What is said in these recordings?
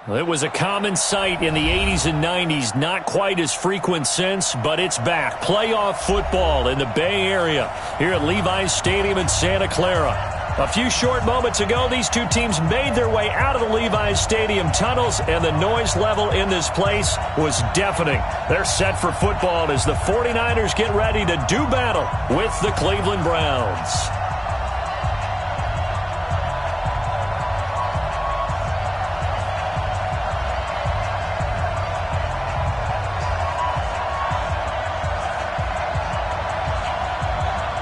It was a common sight in the 80s and 90s, not quite as frequent since, but it's back. Playoff football in the Bay Area here at Levi's Stadium in Santa Clara. A few short moments ago, these two teams made their way out of the Levi's Stadium tunnels, and the noise level in this place was deafening. They're set for football as the 49ers get ready to do battle with the Cleveland Browns.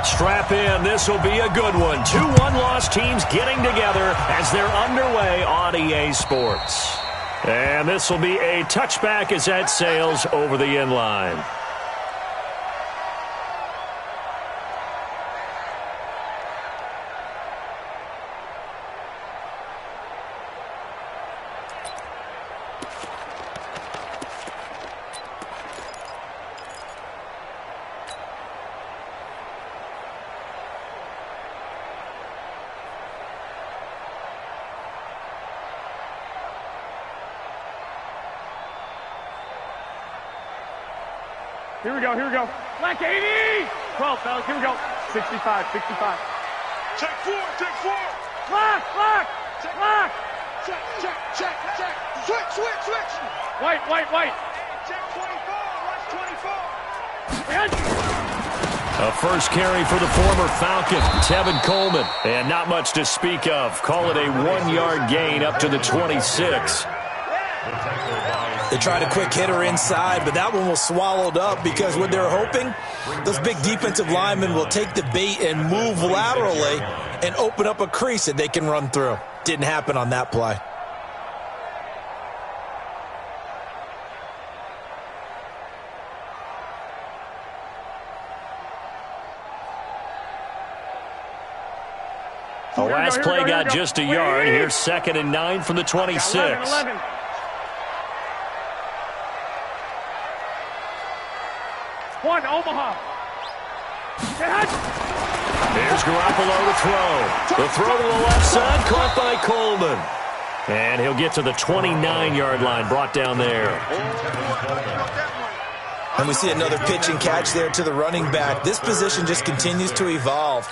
Strap in. This will be a good one. Two one-loss teams getting together as they're underway on EA Sports. And this will be a touchback as that sails over the end line. Here we go, here we go. Black 80! 12, fellas, here we go. 65, 65. Check four. Black! Check. Switch. White. Check 24, rush 24. A first carry for the former Falcon, Tevin Coleman. And not much to speak of. Call it a 1-yard gain up to the 26. They tried a quick hitter inside, but that one was swallowed up because what they're hoping, those big defensive linemen will take the bait and move laterally and open up a crease that they can run through. Didn't happen on that play. The last play got just a yard. Here's 2nd and 9 from the 26. 11. One, Omaha. Here's Garoppolo to throw. The throw to the left side, caught by Coleman. And he'll get to the 29-yard line, brought down there. And we see another pitch and catch there to the running back. This position just continues to evolve.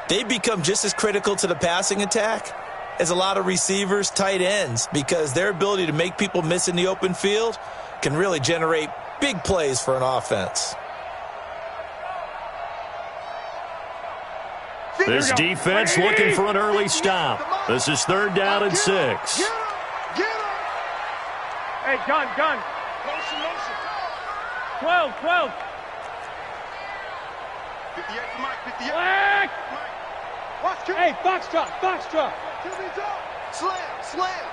They become just as critical to the passing attack as a lot of receivers, tight ends, because their ability to make people miss in the open field can really generate big plays for an offense. This defense looking for an early stop. This is 3rd down and 6. Get him. Hey, gun. Motion. 12. 58 for Mike, 58. Black! Watch, QB. Hey, Foxtrot. QB's up. Slam.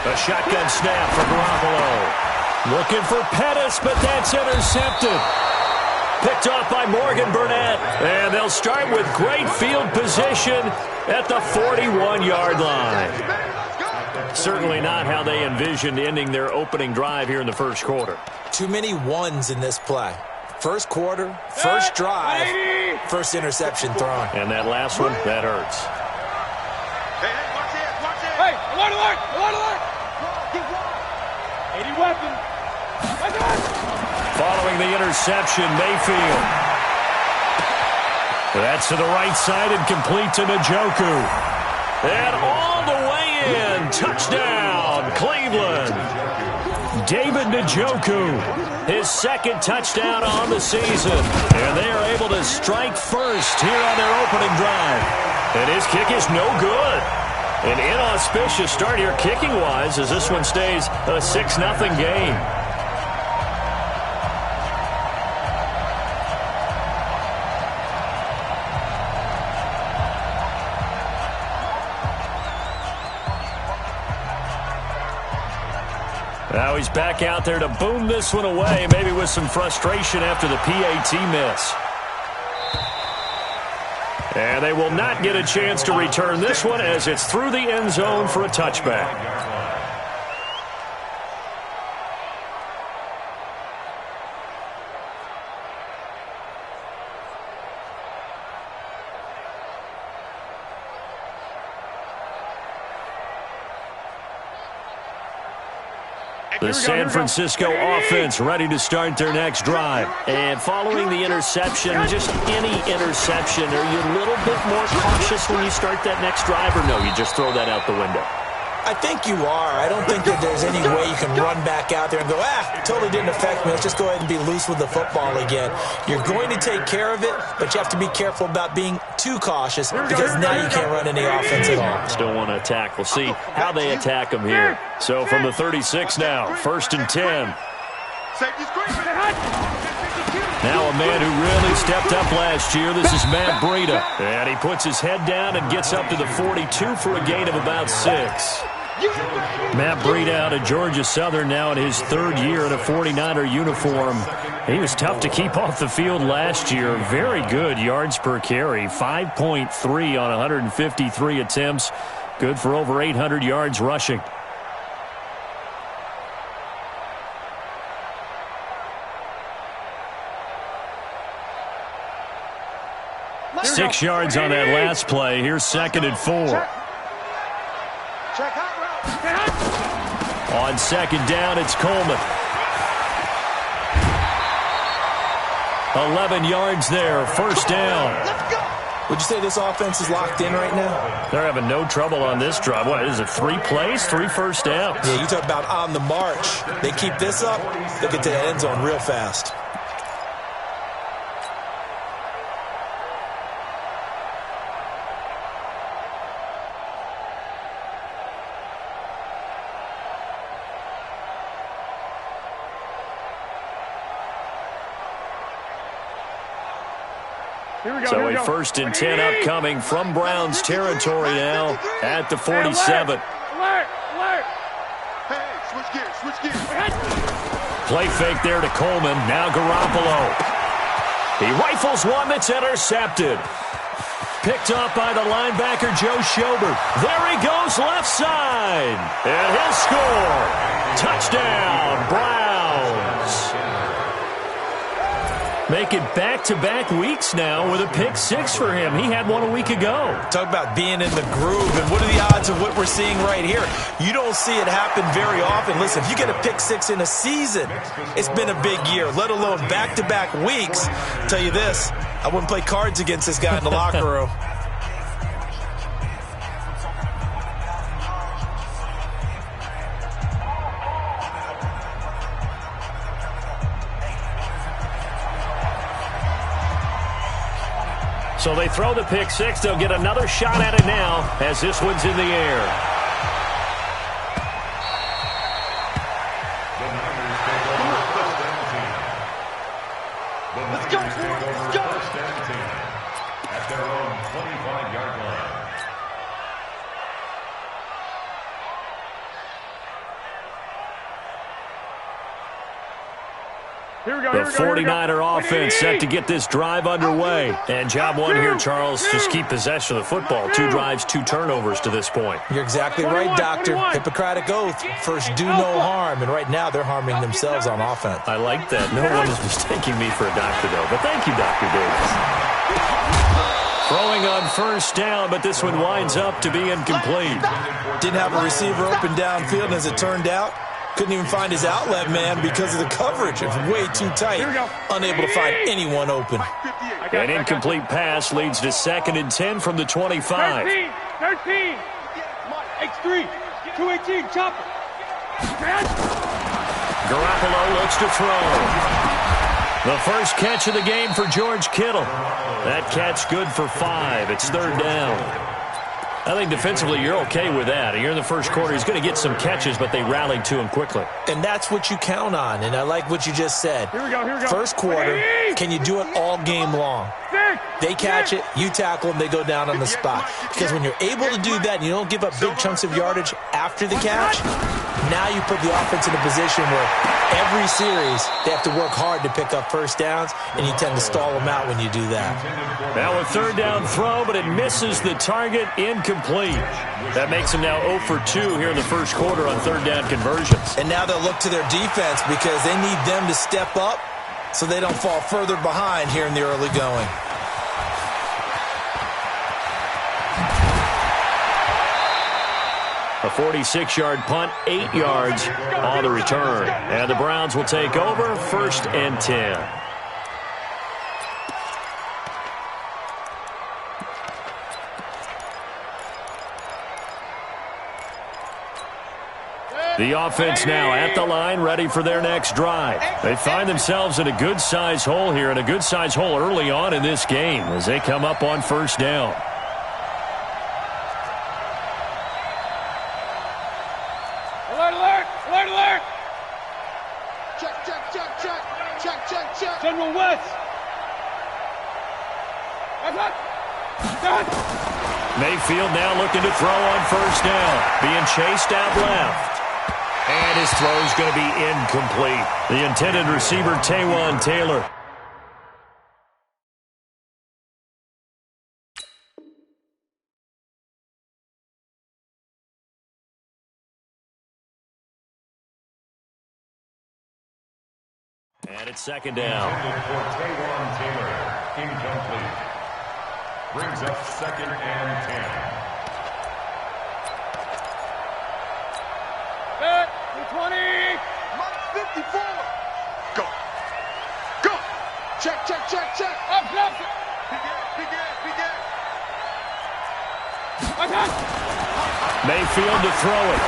A shotgun snap for Garoppolo. Looking for Pettis, but that's intercepted. Picked off by Morgan Burnett. And they'll start with great field position at the 41-yard line. Certainly not how they envisioned ending their opening drive here in the first quarter. Too many ones in this play. First quarter, first drive, first interception thrown. And that last one, that hurts. Hey, watch it. Hey, alert! 80 weapon. Following the interception, Mayfield. That's to the right side and complete to Njoku. And all the way in. Touchdown, Cleveland. David Njoku, his 2nd touchdown on the season. And they are able to strike first here on their opening drive. And his kick is no good. An inauspicious start here kicking-wise as this one stays a 6-0 game. Now he's back out there to boom this one away, maybe with some frustration after the PAT miss. And they will not get a chance to return this one as it's through the end zone for a touchback. The San Francisco offense ready to start their next drive. And following the interception, just any interception, are you a little bit more cautious when you start that next drive, or no, you just throw that out the window? I think you are. I don't think that there's any way you can run back out there and go, totally didn't affect me. Let's just go ahead and be loose with the football again. You're going to take care of it, but you have to be careful about being too cautious because now you can't run any offense at all. Still want to attack. We'll see how they attack them here. So from the 36 now, 1st and 10. Now a man who really stepped up last year. This is Matt Breida. And he puts his head down and gets up to the 42 for a gain of about 6. Matt Breida out of Georgia Southern now in his 3rd year in a 49er uniform. He was tough to keep off the field last year. Very good yards per carry. 5.3 on 153 attempts. Good for over 800 yards rushing. Six yards on that last play. Here's 2nd and 4. On 2nd down, it's Coleman. 11 yards there, 1st down. Would you say this offense is locked in right now? They're having no trouble on this drive. What is it, 3 plays, 3 first downs? Yeah, you talk about on the march. They keep this up, they'll get to the end zone real fast. So a 1st and 10 upcoming from Browns territory now at the 47. Play fake there to Coleman. Now Garoppolo. He rifles one that's intercepted. Picked up by the linebacker Joe Schobert. There he goes left side. And he'll score. Touchdown, Browns. Making back-to-back weeks now with a pick-6 for him. He had one a week ago. Talk about being in the groove, and what are the odds of what we're seeing right here? You don't see it happen very often. Listen, if you get a pick-6 in a season, it's been a big year, let alone back-to-back weeks. I'll tell you this, I wouldn't play cards against this guy in the locker room. So they throw the pick-6. They'll get another shot at it now as this one's in the air. Let's go, let's go. At their own 25-yard line. The 49er offense set to get this drive underway. And job one here, Charles, just keep possession of the football. 2 drives, 2 turnovers to this point. You're exactly right, Doctor. Hippocratic oath. First, do no harm. And right now, they're harming themselves on offense. I like that. No one is mistaking me for a doctor, though. But thank you, Dr. Davis. Throwing on 1st down, but this one winds up to be incomplete. Didn't have a receiver open downfield, and as it turned out, couldn't even find his outlet man because of the coverage. It's way too tight. Unable to find anyone open. An incomplete pass leads to 2nd and 10 from the 25. 13, X3, 218, chopper. Garoppolo looks to throw. The first catch of the game for George Kittle. That catch good for 5. It's 3rd down. I think defensively you're okay with that. You're in the first quarter. He's going to get some catches, but they rallied to him quickly. And that's what you count on, and I like what you just said. Here we go. First quarter, can you do it all game long? They catch it, you tackle them, they go down on the spot. Because when you're able to do that and you don't give up big chunks of yardage after the catch, now you put the offense in a position where every series they have to work hard to pick up 1st downs, and you tend to stall them out when you do that. Now a 3rd down throw, but it misses the target, incomplete. That makes them now 0 for 2 here in the first quarter on 3rd down conversions. And now they'll look to their defense because they need them to step up so they don't fall further behind here in the early going. A 46-yard punt, 8 yards on the return. And the Browns will take over, 1st and 10. The offense now at the line, ready for their next drive. They find themselves in a good-sized hole here, and a good-sized hole early on in this game as they come up on 1st down. Alert, alert! Alert, alert! Check. General West! Mayfield now looking to throw on 1st down, being chased out left. And his throw is going to be incomplete. The intended receiver, Taywan Taylor. And it's 2nd down. Intended for Taywan Taylor. Incomplete. Brings up 2nd and 10. Set, 20! Mike 54. Go. Check. Up, left! Big Mayfield to throw it.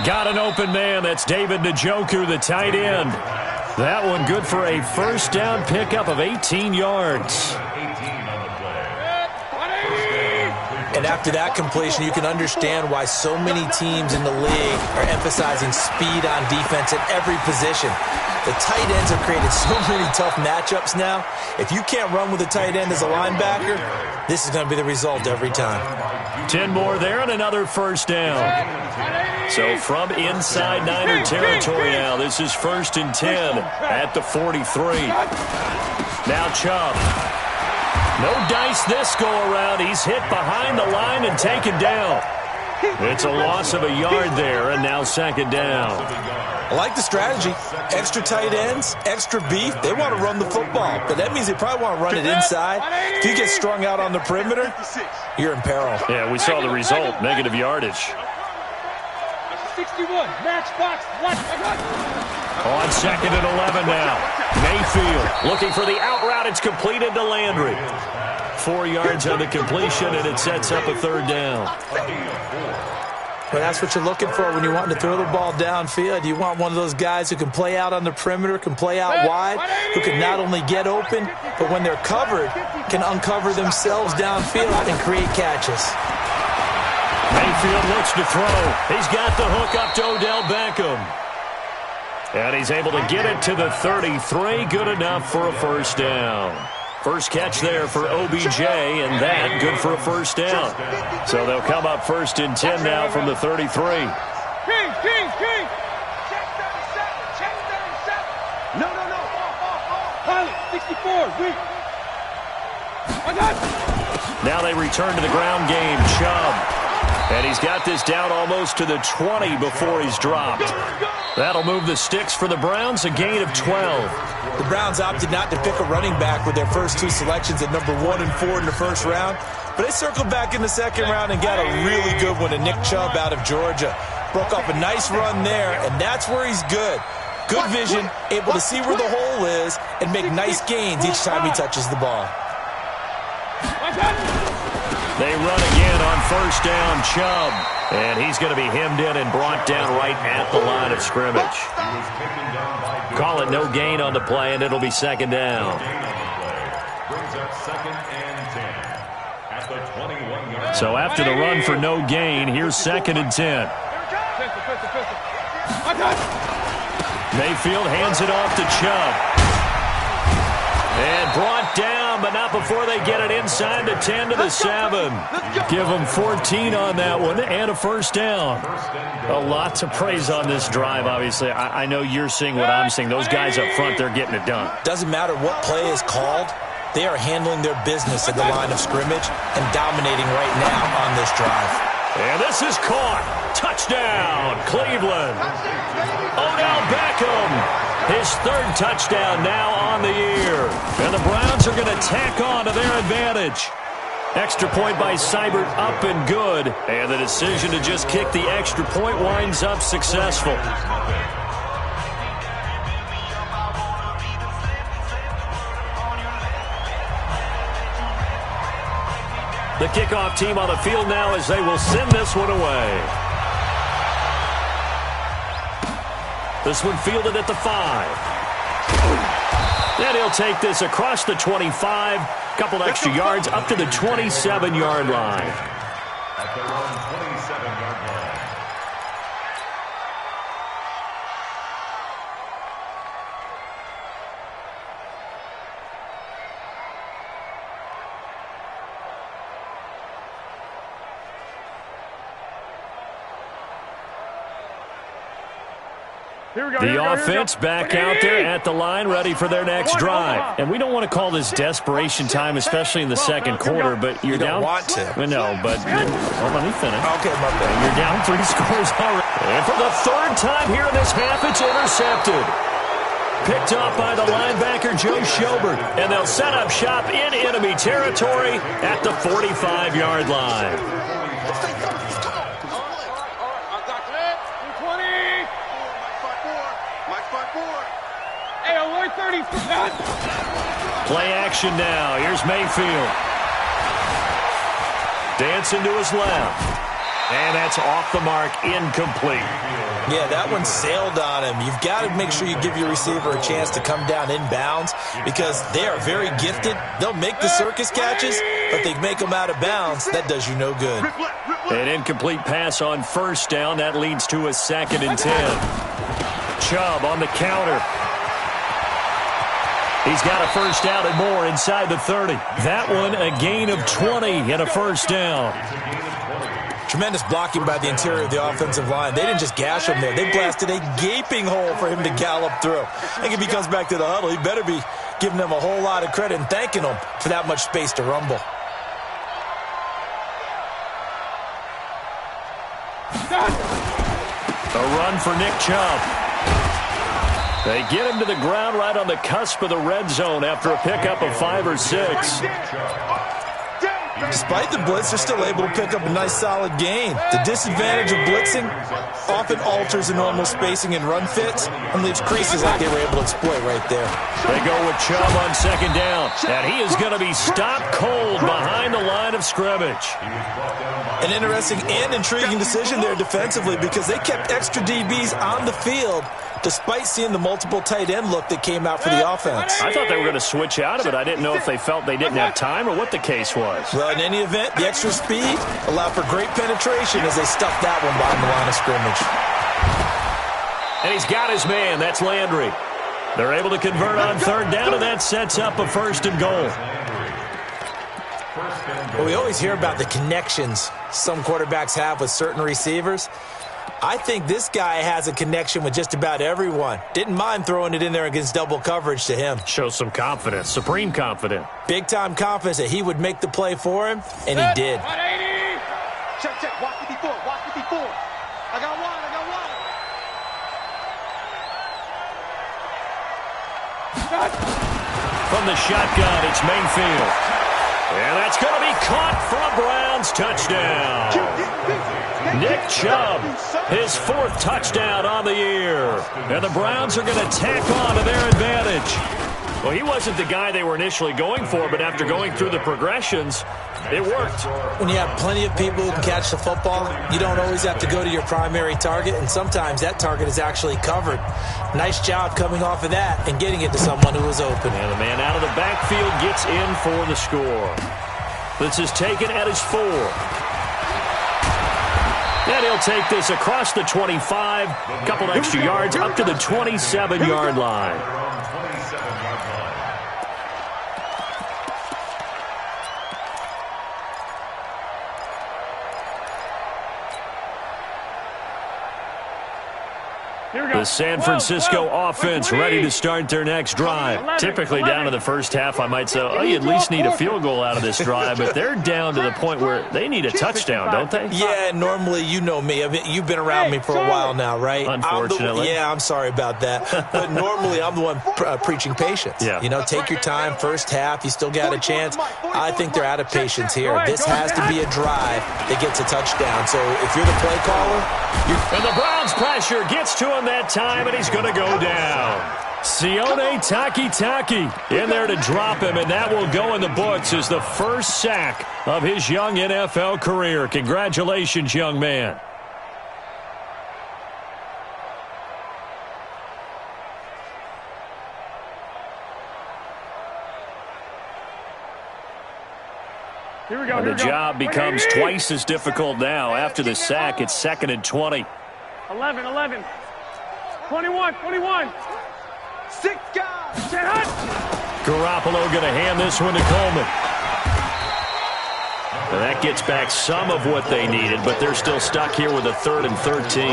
Got an open man. That's David Njoku, the tight end. That one good for a 1st down pickup of 18 yards. 18 on the play. And after that completion, you can understand why so many teams in the league are emphasizing speed on defense at every position. The tight ends have created so many tough matchups now. If you can't run with a tight end as a linebacker, this is going to be the result every time. 10 more there and another 1st down. So from inside Niner territory now, this is 1st and 10 at the 43. Now Chubb. No dice this go-around. He's hit behind the line and taken down. It's a loss of a yard there, and now 2nd down. I like the strategy. Extra tight ends, extra beef. They want to run the football, but that means they probably want to run it inside. If you get strung out on the perimeter, you're in peril. Yeah, we saw the result, negative yardage. 61, match box, left. On 2nd and 11 now. Mayfield looking for the out route. It's completed to Landry. 4 yards on the completion, and it sets up a 3rd down. But that's what you're looking for when you want to throw the ball downfield. You want one of those guys who can play out on the perimeter, can play out wide, who can not only get open, but when they're covered, can uncover themselves downfield and create catches. Mayfield looks to throw. He's got the hook up to Odell Beckham. And he's able to get it to the 33. Good enough for a 1st down. First catch there for OBJ, and that good for a 1st down. So they'll come up 1st and 10 now from the 33. King. Check 37. No. Pilot, 64, weak. Now they return to the ground game. Chubb. And he's got this down almost to the 20 before he's dropped. That'll move the sticks for the Browns, a gain of 12. The Browns opted not to pick a running back with their first 2 selections at number 1 and 4 in the 1st round, but they circled back in the 2nd round and got a really good one to Nick Chubb out of Georgia. Broke off a nice run there, and that's where he's good. Good vision, able to see where the hole is, and make nice gains each time he touches the ball. They run again on 1st down, Chubb. And he's going to be hemmed in and brought down right at the line of scrimmage. Call it no gain on the play, and it'll be 2nd down. Brings up 2nd and 10 at the 21-yard. So after the run for no gain, here's 2nd and 10. Mayfield hands it off to Chubb. And brought down, but not before they get it inside the 10 to the 7. Give them 14 on that one and a 1st down. A lot to praise on this drive, obviously. I know you're seeing what I'm seeing. Those guys up front, they're getting it done. Doesn't matter what play is called. They are handling their business at the line of scrimmage and dominating right now on this drive. And this is caught. Touchdown, Cleveland. Odell Beckham. His 3rd touchdown now on the year. And the Browns are going to tack on to their advantage. Extra point by Seibert, up and good. And the decision to just kick the extra point winds up successful. The kickoff team on the field now as they will send this one away. This one fielded at the 5. And he'll take this across the 25. Couple extra yards up to the 27-yard line. At their own 27-yard line. The offense back out there at the line, ready for their next drive. And we don't want to call this desperation time, especially in the second quarter, but you're down. You don't want to. No, but well, let me finish. Okay, my bad. You're down 3 scores already. And for the third time here in this half, it's intercepted. Picked off by the linebacker, Joe Schobert. And they'll set up shop in enemy territory at the 45-yard line. Play action now. Here's Mayfield. Dancing to his left. And that's off the mark, incomplete. Yeah, that one sailed on him. You've got to make sure you give your receiver a chance to come down inbounds because they are very gifted. They'll make the circus catches, but they make them out of bounds. That does you no good. An incomplete pass on first down. That leads to a 2nd and 10. Chubb on the counter. He's got a first down and more inside the 30. That one a gain of 20 and a first down. Tremendous blocking by the interior of the offensive line. They didn't just gash him there. They blasted a gaping hole for him to gallop through. I think if he comes back to the huddle, he better be giving them a whole lot of credit and thanking them for that much space to rumble. A run for Nick Chubb. They get him to the ground right on the cusp of the red zone after a pickup of 5 or 6. Despite the blitz, they're still able to pick up a nice solid gain. The disadvantage of blitzing often alters the normal spacing and run fits and leaves creases like they were able to exploit right there. They go with Chubb on 2nd down, and he is going to be stopped cold behind the line of scrimmage. An interesting and intriguing decision there defensively because they kept extra DBs on the field despite seeing the multiple tight end look that came out for the offense. I thought they were going to switch out of it. I didn't know if they felt they didn't have time or what the case was. Well, in any event, the extra speed allowed for great penetration as they stuffed that one behind the line of scrimmage. And he's got his man. That's Landry. They're able to convert on 3rd down, and that sets up a 1st and goal. Well, we always hear about the connections some quarterbacks have with certain receivers. I think this guy has a connection with just about everyone. Didn't mind throwing it in there against double coverage to him. Shows some confidence, supreme confidence. Big-time confidence that he would make the play for him, and he did. Check, check. Watch 54. Watch 54. I got one. From the shotgun, it's Mayfield. And that's going to be caught for a Browns touchdown. Nick Chubb, his 4th touchdown on the year. And the Browns are going to tack on to their advantage. Well, he wasn't the guy they were initially going for, but after going through the progressions, it worked. When you have plenty of people who can catch the football, you don't always have to go to your primary target, and sometimes that target is actually covered. Nice job coming off of that and getting it to someone who was open. And the man out of the backfield gets in for the score. This is taken at his 4. And he'll take this across the 25, couple extra yards up to the 27-yard line. The San Francisco offense ready to start their next drive. Typically down to the first half, I might say, oh, you at least need a field goal out of this drive, but they're down to the point where they need a touchdown, don't they? Yeah, normally, you know me. I mean, you've been around me for a while now, right? Unfortunately. I'm sorry about that. But normally, I'm the one preaching patience. Yeah. You know, take your time, first half, you still got a chance. I think they're out of patience here. This has to be a drive that gets a touchdown. So if you're the play caller, And the Browns pressure gets to him that time, and he's going to go down. Sione Takitaki in there to drop him, and that will go in the books as the first sack of his young NFL career. Congratulations, young man. And the job becomes twice as difficult now. After the sack, it's 2nd and 20. 11, 11. 21, 21. 6 guys. Garoppolo going to hand this one to Coleman. And that gets back some of what they needed, but they're still stuck here with a 3rd and 13.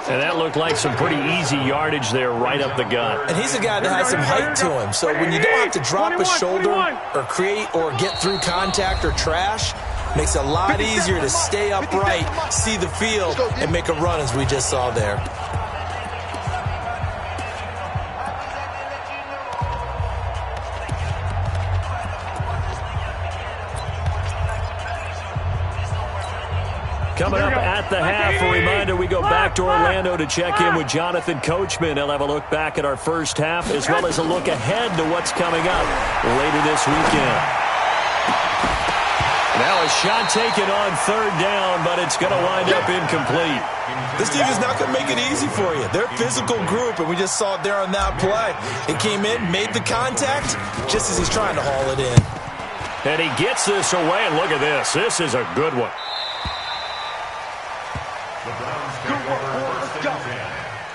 And that looked like some pretty easy yardage there right up the gut. and he's a guy that has some height to him. So when you don't have to drop a shoulder or create or get through contact or trash, makes it a lot easier to stay upright, see the field, and make a run as we just saw there. Coming up at the half, a reminder, we go back to Orlando to check in with Jonathan Coachman. He'll have a look back at our first half as well as a look ahead to what's coming up later this weekend. Now a shot taken on 3rd down, but it's going to wind up incomplete. This team is not going to make it easy for you. They're a physical group, and we just saw it there on that play. It came in, made the contact, just as he's trying to haul it in. And he gets this away, and look at this. This is a good one. Good work, boys. Let's go.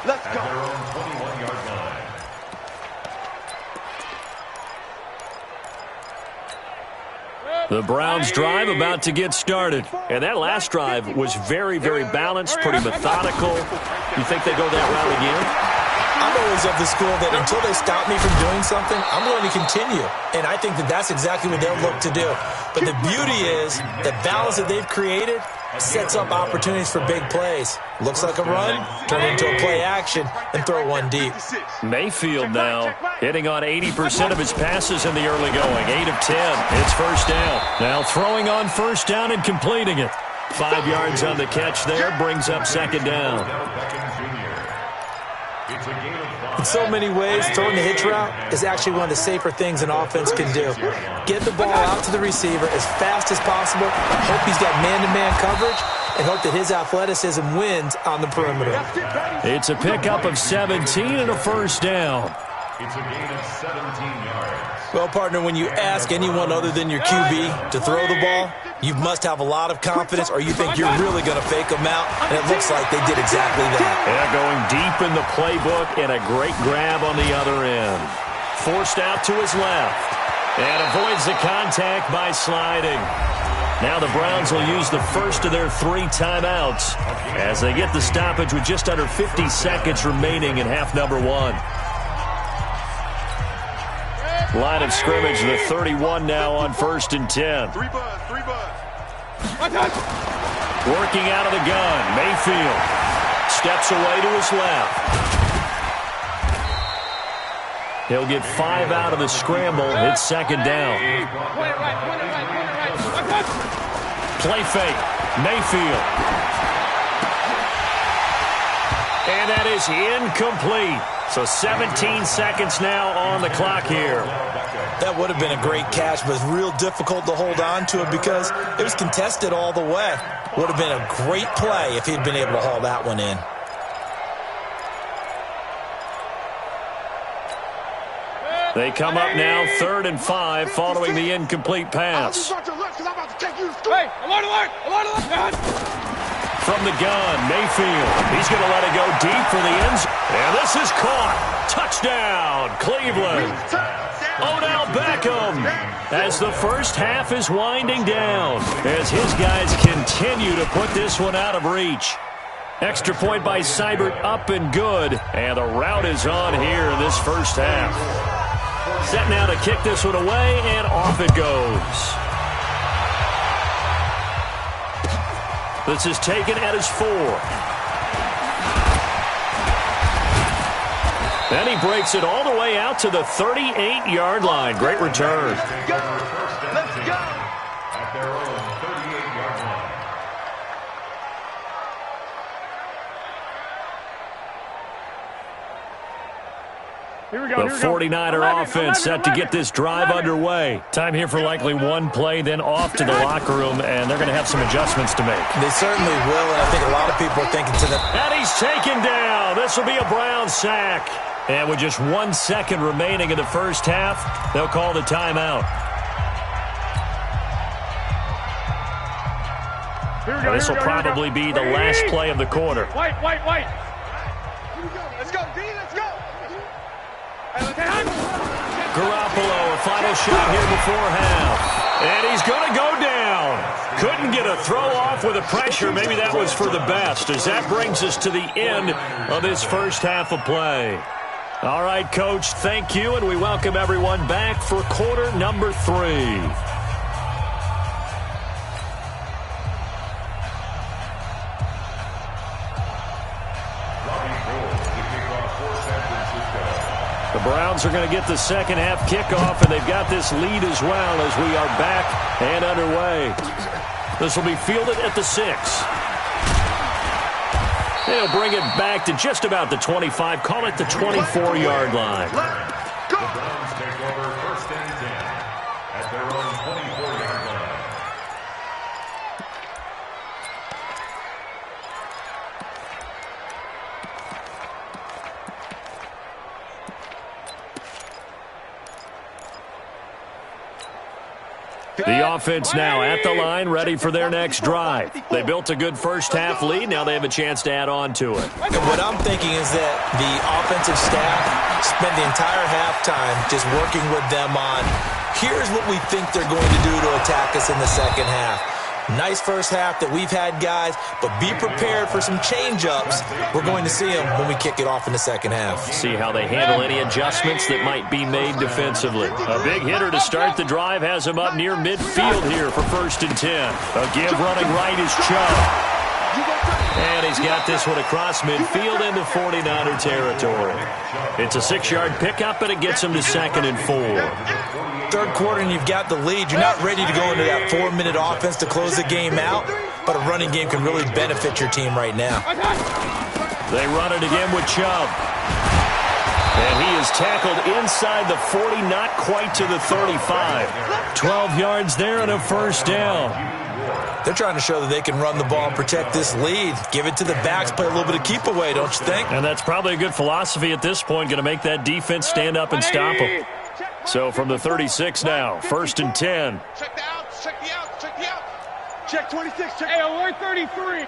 Let's go. Their own 21-yard line. The Browns drive about to get started. And that last drive was very, very balanced, pretty methodical. You think they go that route again? I'm always of the school that until they stop me from doing something, I'm going to continue. And I think that that's exactly what they'll look to do. But the beauty is the balance that they've created sets up opportunities for big plays. Looks like a run, turn it into a play action, and throw one deep. Mayfield now hitting on 80% of his passes in the early going. 8 of 10. It's first down. Now throwing on first down and completing it. 5 yards on the catch there, brings up 2nd down. In so many ways, throwing the hitch route is actually one of the safer things an offense can do. Get the ball out to the receiver as fast as possible, hope he's got man-to-man coverage, and hope that his athleticism wins on the perimeter. It's a pickup of 17 and a first down. It's a gain of 17 yards. Well, partner, when you ask anyone other than your QB to throw the ball, you must have a lot of confidence or you think you're really going to fake them out, and it looks like they did exactly that. Yeah, going deep in the playbook and a great grab on the other end. Forced out to his left and avoids the contact by sliding. Now the Browns will use the first of their 3 timeouts as they get the stoppage with just under 50 seconds remaining in half number 1. Line of scrimmage, the 31 now on 1st and 10. 3 bud. Working out of the gun, Mayfield steps away to his left. He'll get 5 out of the scramble. It's 2nd down. Play fake, Mayfield. And that is incomplete. So 17 seconds now on the clock here. That would have been a great catch, but it's real difficult to hold on to it because it was contested all the way. Would have been a great play if he'd been able to haul that one in. They come up now 3rd and 5 following the incomplete pass. From the gun, Mayfield. He's going to let it go deep for the end zone. And this is caught. Touchdown, Cleveland. Odell Beckham as the first half is winding down as his guys continue to put this one out of reach. Extra point by Seibert, up and good. And the rout is on here in this first half. Set now to kick this one away, and off it goes. This is taken at his 4. And he breaks it all the way out to the 38-yard line. Great return. Let's go. At their own 38-yard line. Here we go. The 49er offense set to get this drive underway. Time here for likely one play, then off to the locker room, and they're going to have some adjustments to make. They certainly will, and I think a lot of people are thinking to them. And he's taken down. This will be a Brown sack. And with just 1 second remaining in the first half, they'll call the timeout. This will probably be the last play of the quarter. Wait. Let's go, D. Let's go. Garoppolo, a final shot here before half. And he's going to go down. Couldn't get a throw off with the pressure. Maybe that was for the best, as that brings us to the end of this first half of play. All right, Coach, thank you, and we welcome everyone back for quarter number 3. The Browns are going to get the second half kickoff, and they've got this lead as well as we are back and underway. This will be fielded at the 6. They'll bring it back to just about the 25, call it the 24-yard line. The Browns take over first and 10 at their own 24-yard line. The offense now at the line, ready for their next drive. They built a good first half lead. Now they have a chance to add on to it. And what I'm thinking is that the offensive staff spent the entire halftime just working with them on, here's what we think they're going to do to attack us in the second half. Nice first half that we've had, guys, but be prepared for some change-ups. We're going to see them when we kick it off in the second half. See how they handle any adjustments that might be made defensively. A big hitter to start the drive has him up near midfield here for first and 10. A give running right is Chubb. And he's got this one across midfield into 49er territory. It's a 6-yard pickup, and it gets him to second and 4. Third quarter and you've got the lead. You're not ready to go into that 4-minute offense to close the game out, but a running game can really benefit your team right now. They run it again with Chubb. And he is tackled inside the 40, not quite to the 35. 12 yards there and a first down. They're trying to show that they can run the ball and protect this lead. Give it to the backs, play a little bit of keep away, don't you think? And that's probably a good philosophy at this point, going to make that defense stand up and stop them. So from the 36 now, first and 10. Check the outs, check the outs, check the outs. Check 26, check. Hey, alert 33.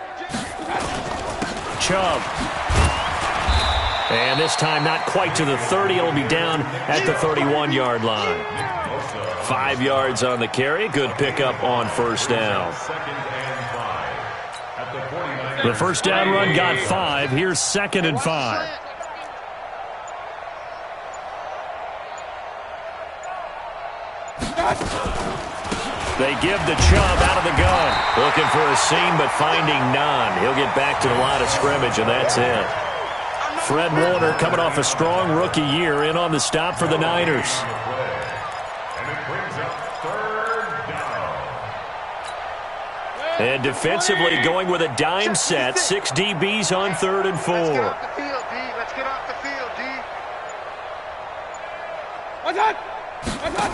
Chubb. And this time not quite to the 30. It'll be down at the 31-yard line. 5 yards on the carry. Good pickup on first down. The first down run got 5. Here's second and 5. They give the Chubb out of the gun. Looking for a seam, but finding none. He'll get back to the line of scrimmage, and that's it. Fred Warner coming off a strong rookie year in on the stop for the Niners. And defensively going with a dime set. 6 DBs on 3rd and 4. Let's get off the field, D. Let's get off the field, D. What's that? What's that?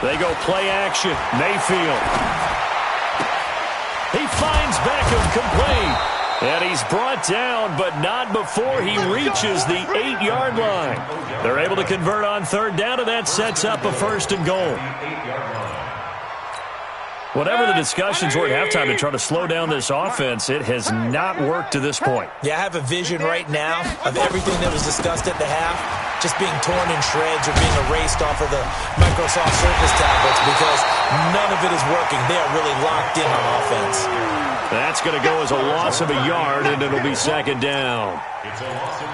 They go play action. Mayfield. He finds Beckham complete. And he's brought down, but not before he reaches the 8-yard line. They're able to convert on 3rd down, and that sets up a first and goal. Whatever the discussions were at halftime to try to slow down this offense, it has not worked to this point. Yeah, I have a vision right now of everything that was discussed at the half just being torn in shreds or being erased off of the Microsoft Surface tablets because none of it is working. They are really locked in on offense. That's going to go as a loss of a yard, and it'll be second down.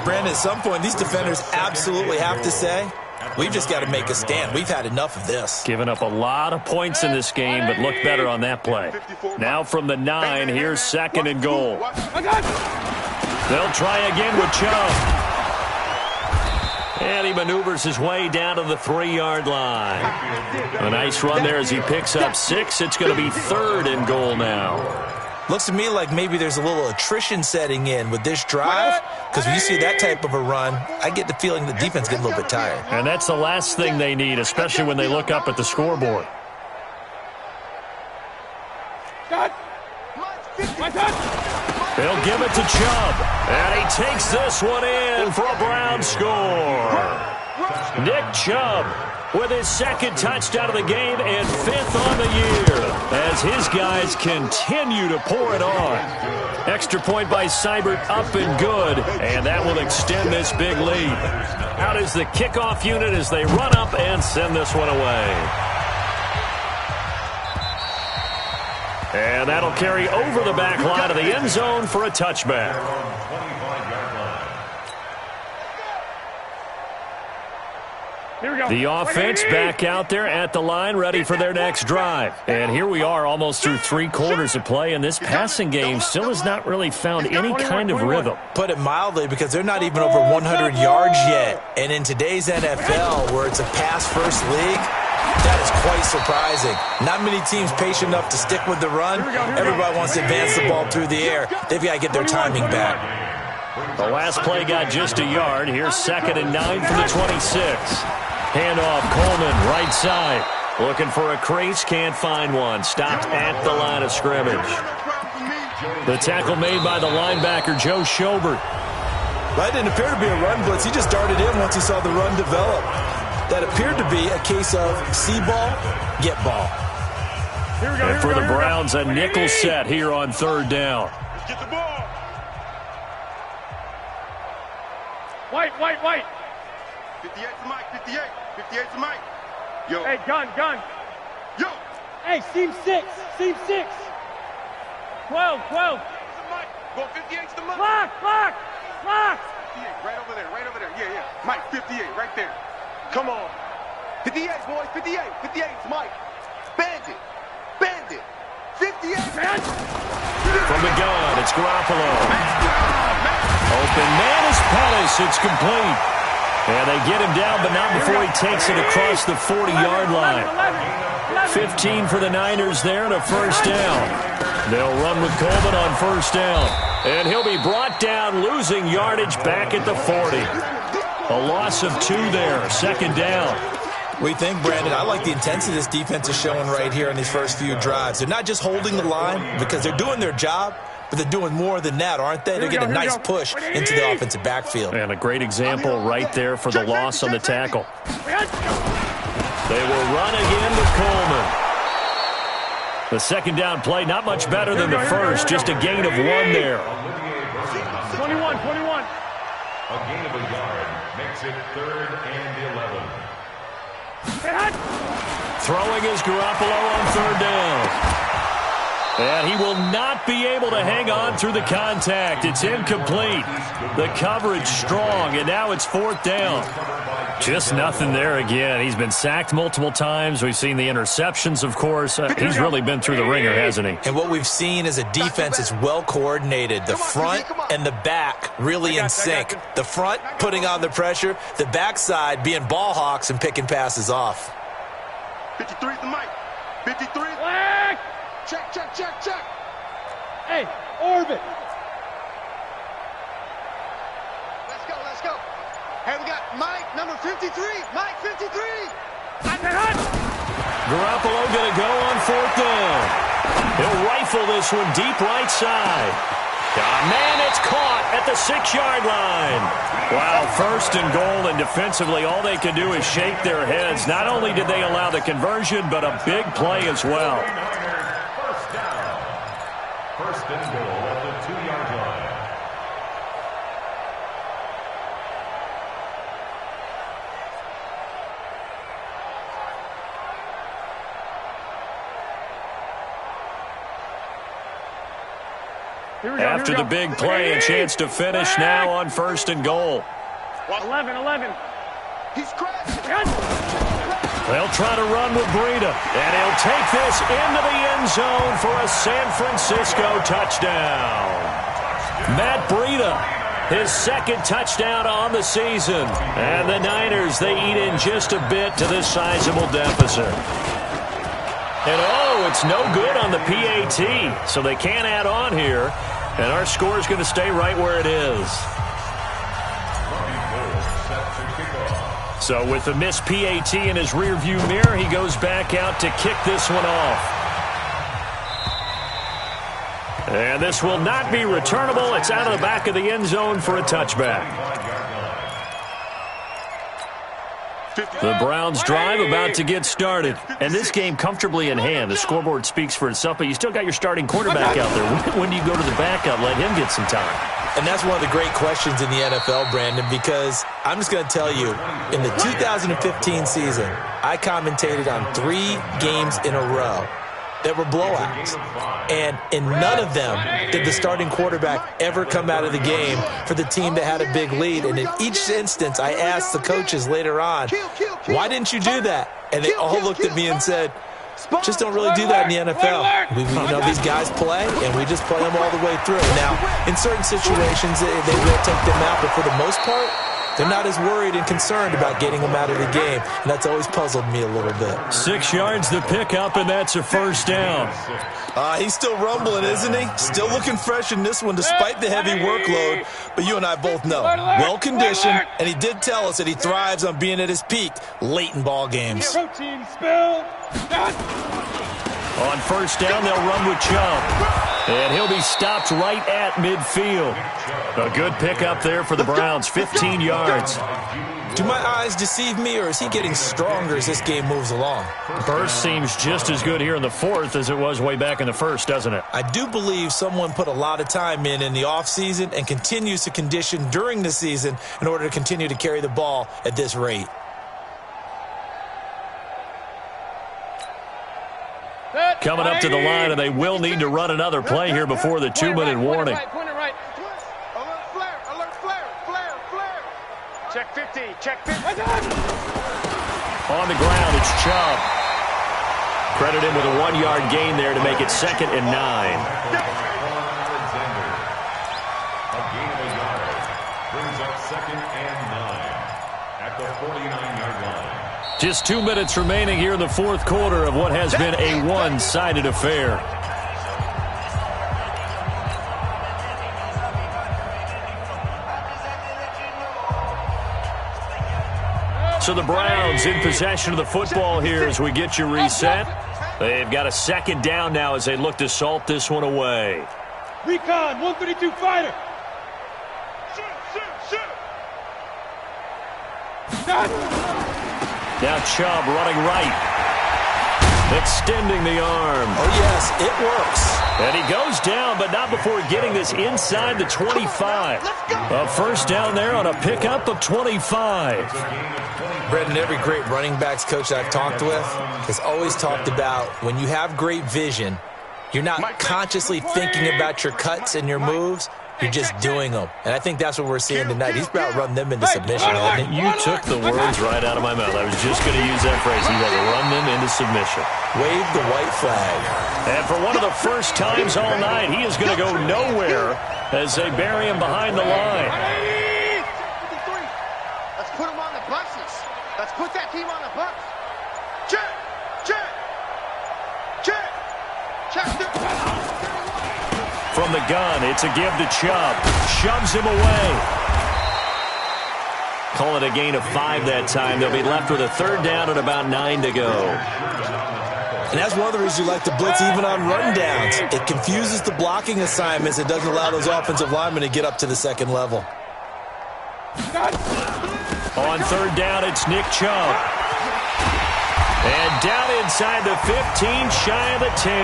Brandon, at some point, these defenders absolutely have to say, we've just got to make a stand. We've had enough of this. Giving up a lot of points in this game, but looked better on that play. Now from the 9, here's second and goal. They'll try again with Chubb. And he maneuvers his way down to the 3-yard line. A nice run there as he picks up 6. It's going to be third and goal now. Looks to me like maybe there's a little attrition setting in with this drive, because when you see that type of a run, I get the feeling the defense gets a little bit tired. And that's the last thing they need, especially when they look up at the scoreboard. They'll give it to Chubb, and he takes this one in for a Brown score. Nick Chubb with his second touchdown of the game and 5th on the year as his guys continue to pour it on. Extra point by Seibert, up and good, and that will extend this big lead. Out is the kickoff unit as they run up and send this one away. And that'll carry over the back line of the end zone for a touchback. The offense back out there at the line, ready for their next drive. And here we are almost through 3 quarters of play, and this passing game still has not really found any kind of rhythm. Put it mildly, because they're not even over 100 yards yet. And in today's NFL, where it's a pass-first league, that is quite surprising. Not many teams patient enough to stick with the run. Everybody wants to advance the ball through the air. They've got to get their timing back. The last play got just a yard. Here's second and 9 from the 26. Handoff, Coleman, right side. Looking for a crease, can't find one. Stopped at the line of scrimmage. The tackle made by the linebacker, Joe Schobert. That didn't appear to be a run blitz. He just darted in once he saw the run develop. That appeared to be a case of see ball, get ball. And for the Browns, a nickel set here on third down. Let's get the ball. White. 58 to Mike, 58. 58 to Mike. Yo. Hey, gun. Yo. Hey, seam 6. 12. Go 58 to Mike. Block. 58, right over there. Yeah. Mike, 58, right there. Come on. 58, boys, 58. 58 to Mike. Bandit. 58. From the gun, it's Garoppolo. Open man is Pettis. It's complete. And they get him down, but not before he takes it across the 40-yard line. 15 for the Niners there and a first down. They'll run with Coleman on first down. And he'll be brought down, losing yardage back at the 40. A loss of 2 there, second down. We think, Brandon, I like the intensity this defense is showing right here in these first few drives. They're not just holding the line because they're doing their job, but they're doing more than that, aren't they? They're getting a nice push into the offensive backfield. And a great example right there for the loss on the tackle. They will run again with Coleman. The second down play, not much better than the first, just a gain of 1 there. 21. A gain of a yard makes it 3rd and 11. Throwing is Garoppolo on third down. And he will not be able to hang on through the contact. It's incomplete. The coverage strong, and now it's 4th down. Just nothing there again. He's been sacked multiple times. We've seen the interceptions, of course. He's really been through the ringer, hasn't he? And what we've seen is a defense that's well coordinated. The front and the back really in sync. The front putting on the pressure. The backside being ball hawks and picking passes off. 53 to Mike. 53. Check. Hey, orbit. Let's go. Hey, we got Mike, number 53. Mike, 53. Garoppolo going to go on 4th down. He'll rifle this one deep right side. Man, it's caught at the 6-yard line. Wow, 1st and goal, and defensively all they can do is shake their heads. Not only did they allow the conversion, but a big play as well. First down. 1st and goal at the 2-yard line. After the big play, a chance to finish now on 1st and goal. 11. He's crashing. They'll try to run with Breida, and he'll take this into the end zone for a San Francisco touchdown. Matt Breida, his 2nd touchdown on the season. And the Niners, they eat in just a bit to this sizable deficit. And it's no good on the PAT, so they can't add on here. And our score is going to stay right where it is. So with the missed PAT in his rearview mirror, he goes back out to kick this one off. And this will not be returnable. It's out of the back of the end zone for a touchback. The Browns drive about to get started. And this game comfortably in hand. The scoreboard speaks for itself, but you still got your starting quarterback out there. When do you go to the backup? Let him get some time. And that's one of the great questions in the NFL, Brandon, because I'm just going to tell you, in the 2015 season, I commentated on 3 games in a row that were blowouts. And in none of them did the starting quarterback ever come out of the game for the team that had a big lead. And in each instance, I asked the coaches later on, why didn't you do that? And they all looked at me and said, just don't really do that in the NFL. These guys play, and we just play them all the way through. Now, in certain situations, they will take them out, but for the most part, they're not as worried and concerned about getting them out of the game, and that's always puzzled me a little bit. 6 yards the pickup, and that's a 1st down. He's still rumbling, isn't he? Still looking fresh in this one despite the heavy workload, but you and I both know, well-conditioned, and he did tell us that he thrives on being at his peak late in ball games. On 1st down, they'll run with Chubb, and he'll be stopped right at midfield. A good pickup there for the Browns, 15 yards. Do my eyes deceive me, or is he getting stronger as this game moves along? Burst seems just as good here in the 4th as it was way back in the 1st, doesn't it? I do believe someone put a lot of time in the offseason and continues to condition during the season in order to continue to carry the ball at this rate. Coming up to the line, and they will need to run another play here before the 2-minute warning. Alert flare. Check 50. On the ground, it's Chubb. Credit him with a 1-yard gain there to make it 2nd and 9. A gain of a yard brings up 2nd and 9 at the 49-yard line. Just 2 minutes remaining here in the 4th quarter of what has been a one-sided affair. So the Browns in possession of the football here as we get you reset. They've got a 2nd down now as they look to salt this one away. Recon, 132 fighter. Shoot. Now Chubb running right. Extending the arm. Oh, yes, it works. And he goes down, but not before getting this inside the 25. A 1st down there on a pickup of 25. Brendan, every great running backs coach I've talked with has always talked about when you have great vision, you're not consciously thinking about your cuts and your moves. You're just doing them. And I think that's what we're seeing tonight. He's about to run them into submission, hasn't he? You took the words right out of my mouth. I was just going to use that phrase. He's going to run them into submission. Wave the white flag. And for one of the first times all night, he is going to go nowhere as they bury him behind the line. Let's put him on the buses. Let's put that team on the bus. Check. From the gun, it's a give to Chubb. Shoves him away. Call it a gain of 5 that time. They'll be left with a 3rd down and about 9 to go. And that's one of the reasons you like to blitz even on run downs. It confuses the blocking assignments. It doesn't allow those offensive linemen to get up to the 2nd level. On 3rd down, it's Nick Chubb. And down inside the 15, shy of the 10.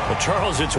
Well, Charles, it's